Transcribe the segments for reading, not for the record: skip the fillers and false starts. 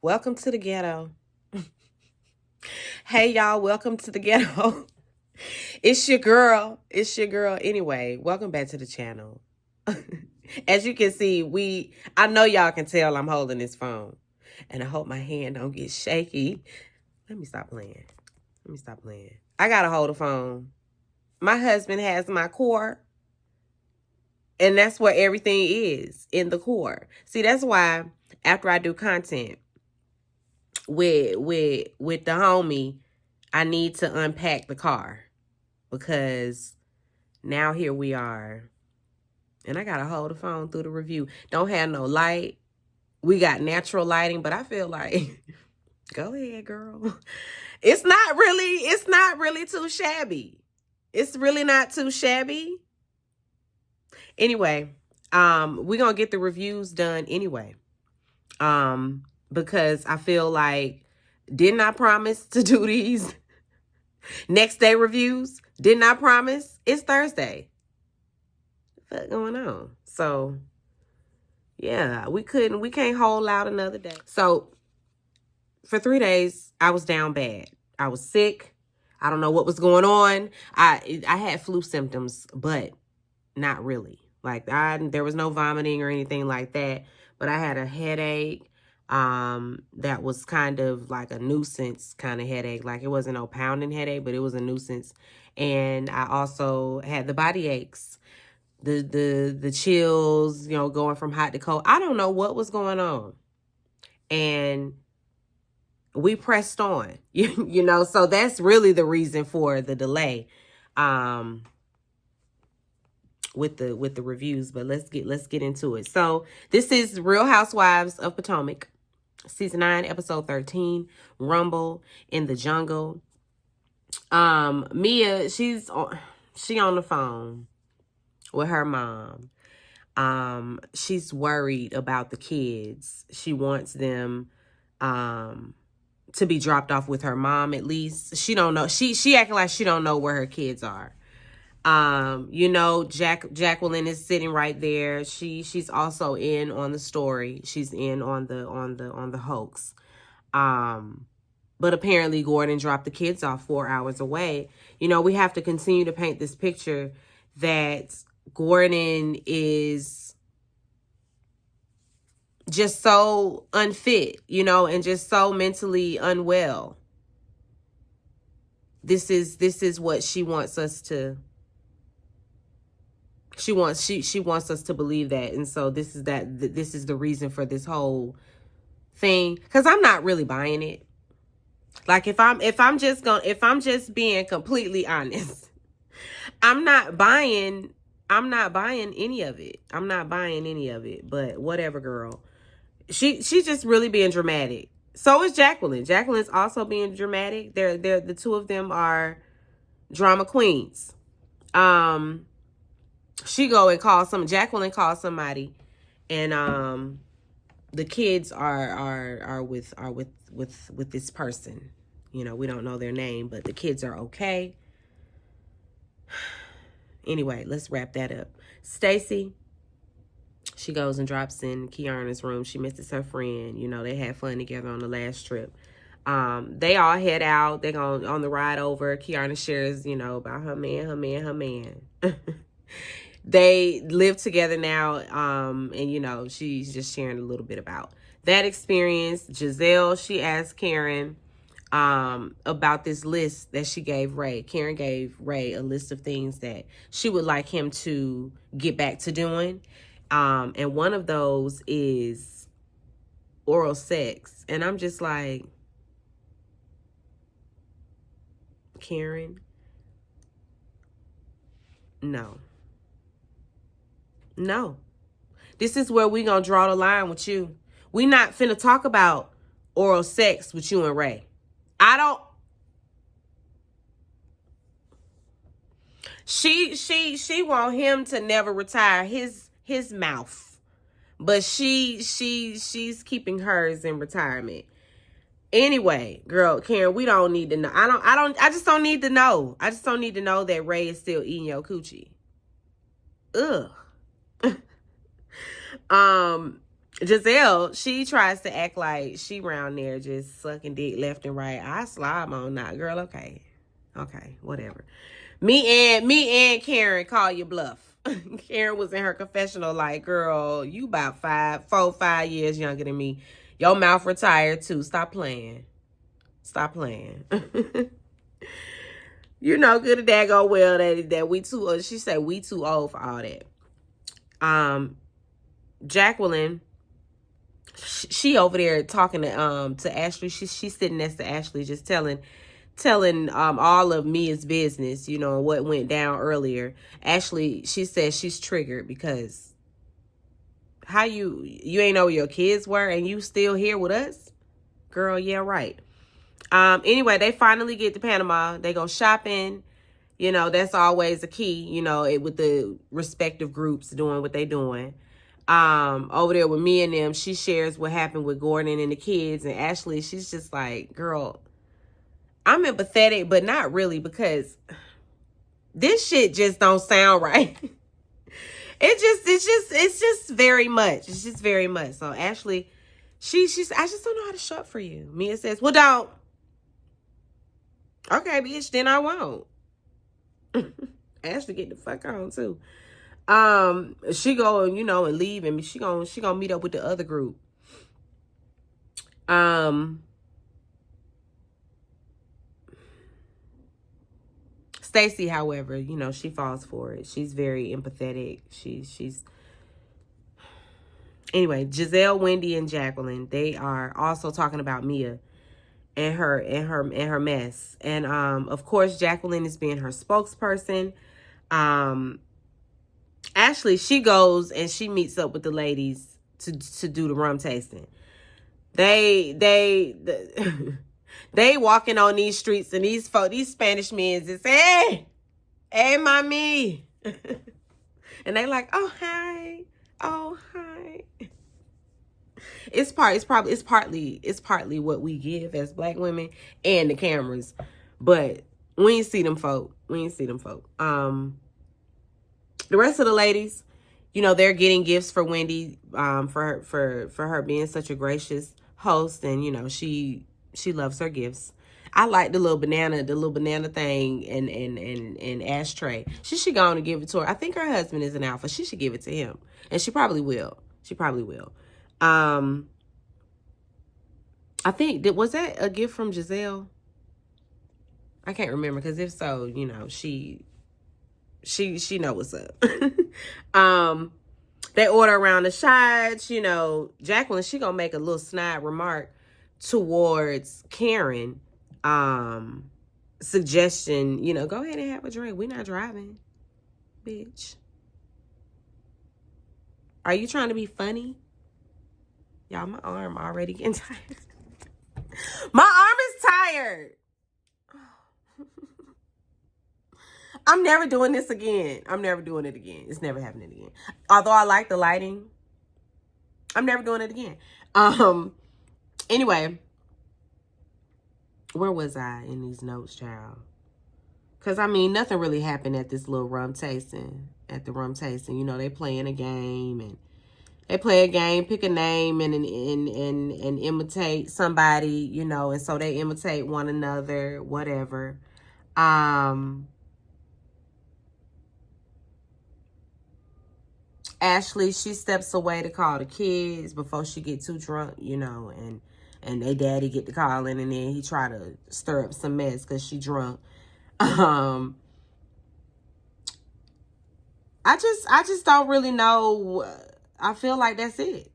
Welcome to the ghetto. Hey, y'all. Welcome to the ghetto. It's your girl. It's your girl. Anyway, welcome back to the channel. As you can see, I know y'all can tell I'm holding this phone. And I hope my hand don't get shaky. Let me stop playing. I got to hold the phone. My husband has my core. And that's where everything is, in the core. See, that's why after I do content with the homie, I need to unpack the car, because now here we are. And I gotta hold the phone through the review. Don't have no light. We got natural lighting, but I feel like go ahead, girl. It's not really too shabby. It's really not too shabby. Anyway, we're gonna get the reviews done anyway. Because I feel like, didn't I promise to do these next day reviews? Didn't I promise? It's Thursday. What's going on? So yeah, we can't hold out another day. So for 3 days, I was down bad. I was sick. I don't know what was going on. I had flu symptoms, but not really. Like there was no vomiting or anything like that, but I had a headache. That was kind of like a nuisance kind of headache. Like it wasn't no pounding headache, but it was a nuisance. And I also had the body aches, the chills, going from hot to cold. I don't know what was going on. And we pressed on, so that's really the reason for the delay. With the reviews, but let's get into it. So this is Real Housewives of Potomac, season 9, episode 13, Rumble in the Jungle. Mia, she on the phone with her mom. She's worried about the kids. She wants them to be dropped off with her mom, at least. She don't know. She acting like she don't know where her kids are. Jacqueline is sitting right there. She's also in on the story. She's in on the hoax. But apparently Gordon dropped the kids off 4 hours away. We have to continue to paint this picture that Gordon is just so unfit, and just so mentally unwell. This is what she wants us to. She wants us to believe that. And so this is the reason for this whole thing, because I'm not really buying it. Like if I'm just being completely honest, I'm not buying any of it. I'm not buying any of it. But whatever, girl. She's just really being dramatic. So is Jacqueline. Jacqueline's also being dramatic. They're the two of them are drama queens. Jacqueline calls somebody, and the kids are with this person. We don't know their name, but the kids are okay. Anyway, let's wrap that up. Stacy, she goes and drops in Kiana's room. She misses her friend. They had fun together on the last trip. They all head out. They're going on the ride over. Kiana shares, about her man. They live together now, and she's just sharing a little bit about that experience. Giselle, she asked Karen about this list that she gave Ray. Karen gave Ray a list of things that she would like him to get back to doing, and one of those is oral sex. And I'm just like, Karen, no. This is where we gonna draw the line with you. We not finna talk about oral sex with you and Ray. She want him to never retire his mouth, but she's keeping hers in retirement. Anyway, girl, Karen, we don't need to know. I just don't need to know. I just don't need to know that Ray is still eating your coochie. Ugh. Giselle, she tries to act like she round there just sucking dick left and right. I slob on that girl. Okay, whatever. Me and Karen call you bluff. Karen was in her confessional like, girl, you about 5 years younger than me. Your mouth retired too. Stop playing. Stop playing. You know good and daggone well that we too. She said we too old for all that. Jacqueline, she over there talking to Ashley. She's sitting next to Ashley, just telling all of Mia's business, you know, what went down earlier. Ashley, she says she's triggered because how you ain't know where your kids were and you still here with us? Girl, yeah, right. Anyway, they finally get to Panama. They go shopping. You know, that's always a key, you know, with the respective groups doing what they doing. Over there with me and them, she shares what happened with Gordon and the kids. And Ashley, she's just like, girl, I'm empathetic, but not really, because this shit just don't sound right. It's just very much. It's just very much. So Ashley, she's I just don't know how to show up for you. Mia says, well, don't. Okay, bitch, then I won't. Ashley get the fuck on too. She go, you know, and leave, and she gonna meet up with the other group. Stacy, however, you know, she falls for it. She's very empathetic. She's anyway. Giselle, Wendy, and Jacqueline, they are also talking about Mia and her mess. And of course, Jacqueline is being her spokesperson. Ashley, she goes and she meets up with the ladies to do the rum tasting. They walking on these streets, and these Spanish men just say, hey, mommy. And they like, oh, hi. It's partly what we give as black women and the cameras. But we ain't see them folk. The rest of the ladies, you know, they're getting gifts for Wendy, for her being such a gracious host, and you know, she loves her gifts. I like the little banana thing and ashtray. She should go on and give it to her. I think her husband is an alpha. She should give it to him, and she probably will. I think was that a gift from Giselle? I can't remember, because if so, you know, she know what's up. They order around the shots, you know. Jacqueline, she gonna make a little snide remark towards Karen, suggestion, you know, go ahead and have a drink. We're not driving, bitch. Are you trying to be funny? Y'all, my arm already getting tired. My arm is tired. I'm never doing this again. I'm never doing it again. It's never happening again. Although I like the lighting, I'm never doing it again. Anyway, where was I in these notes, child? Because, I mean, nothing really happened at this little rum tasting. At the rum tasting, you know, they playing a game, and they play a game, pick a name, and imitate somebody, you know, and so they imitate one another, whatever. Ashley, she steps away to call the kids before she get too drunk, you know, and they daddy get to calling, and then he try to stir up some mess because she drunk. I just don't really know. I feel like that's it.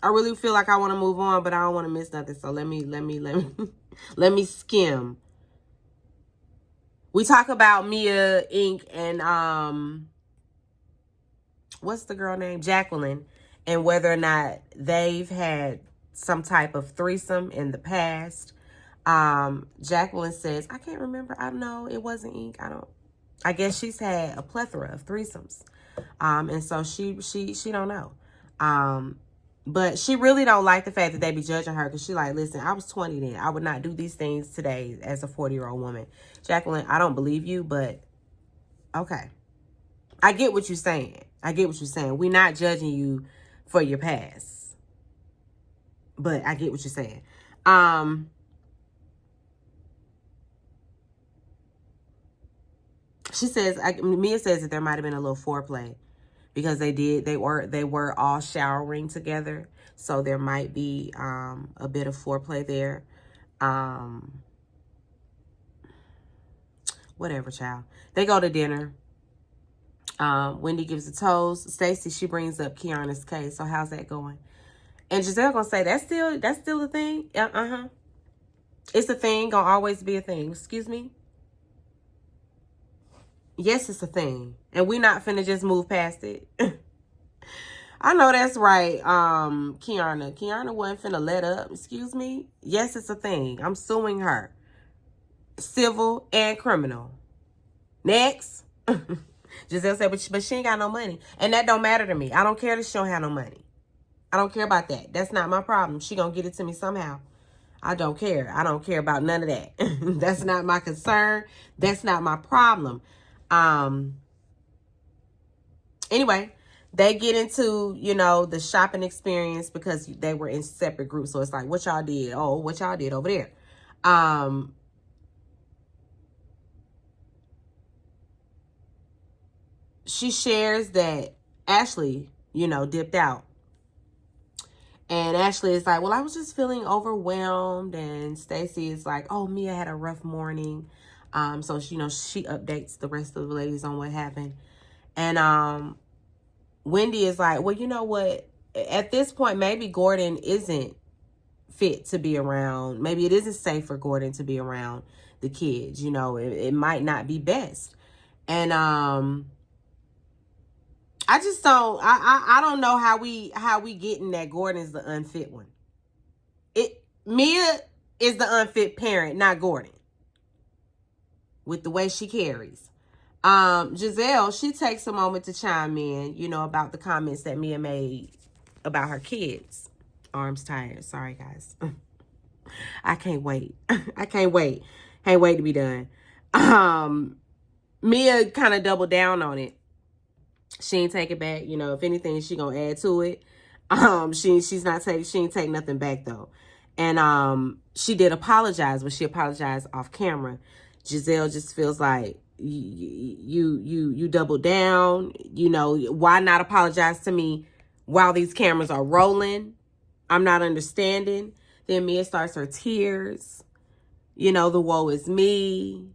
I really feel like I want to move on, but I don't want to miss nothing. So let me let me skim. We talk about Mia, Inc. and what's the girl name? Jacqueline, and whether or not they've had some type of threesome in the past. Jacqueline says, I can't remember. I don't know. It wasn't Inc. I guess she's had a plethora of threesomes. And so she don't know. But she really don't like the fact that they be judging her, because she like, listen, I was 20 then. I would not do these things today as a 40-year-old woman. Jacqueline, I don't believe you, but okay. I get what you're saying. We're not judging you for your past. But I get what you're saying. She says, Mia says that there might have been a little foreplay because they were all showering together. So there might be a bit of foreplay there. Whatever, child. They go to dinner. Wendy gives a toast. Stacey, she brings up Kiana's case. So how's that going? And Giselle gonna say, that's still a thing? Uh-huh. It's a thing, gonna always be a thing. Excuse me? Yes, it's a thing. And we not finna just move past it. I know that's right, Kiana. Kiana wasn't finna let up. Excuse me? Yes, it's a thing. I'm suing her. Civil and criminal. Next. Giselle said, but she ain't got no money. And that don't matter to me. I don't care that she don't have no money. I don't care about that. That's not my problem. She gonna get it to me somehow. I don't care. I don't care about none of that. That's not my concern. That's not my problem. Anyway, they get into, you know, the shopping experience because they were in separate groups. So it's like, what y'all did? Oh, what y'all did over there? She shares that Ashley, you know, dipped out. And Ashley is like, well, I was just feeling overwhelmed. And Stacey is like, oh, Mia had a rough morning. So, she, you know, she updates the rest of the ladies on what happened. And Wendy is like, well, you know what? At this point, maybe Gordon isn't fit to be around. Maybe it isn't safe for Gordon to be around the kids. You know, it might not be best. And I just don't. I don't know how we getting that Gordon's the unfit one. Mia is the unfit parent, not Gordon. With the way she carries. Giselle, she takes a moment to chime in, you know, about the comments that Mia made about her kids. Arms tired. Sorry, guys. I can't wait. I can't wait. Can't wait to be done. Mia kind of doubled down on it. She ain't take it back. You know, if anything, she gonna add to it. She ain't take nothing back though. And she did apologize, but she apologized off camera. Giselle just feels like you doubled down. You know, why not apologize to me while these cameras are rolling? I'm not understanding. Then Mia starts her tears. You know, the woe is me.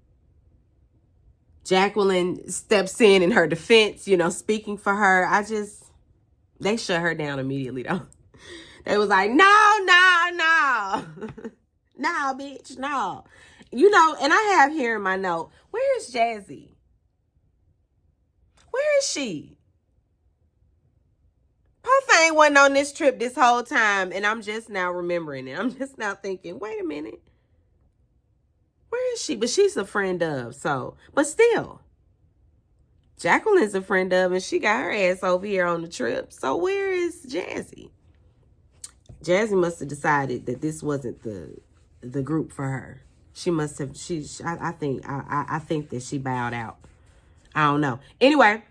Jacqueline steps in her defense, you know, speaking for her. They shut her down immediately, though. They was like, no. No, bitch, no. You know, and I have here in my note, where is Jazzy? Where is she? Pothang wasn't on this trip this whole time, and I'm just now remembering it. I'm just now thinking, wait a minute. Where is she? But she's a friend of, so. But still, Jacqueline's a friend of, and she got her ass over here on the trip. So where is Jazzy? Jazzy must have decided that this wasn't the group for her. She must have. I think that she bowed out. I don't know. Anyway,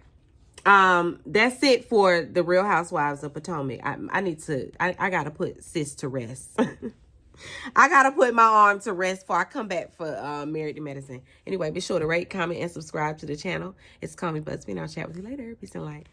that's it for the Real Housewives of Potomac. I gotta put sis to rest. I gotta put my arm to rest before I come back for Married to Medicine. Anyway, be sure to rate, comment, and subscribe to the channel. It's Call Me Busby, and I'll chat with you later. Peace and light.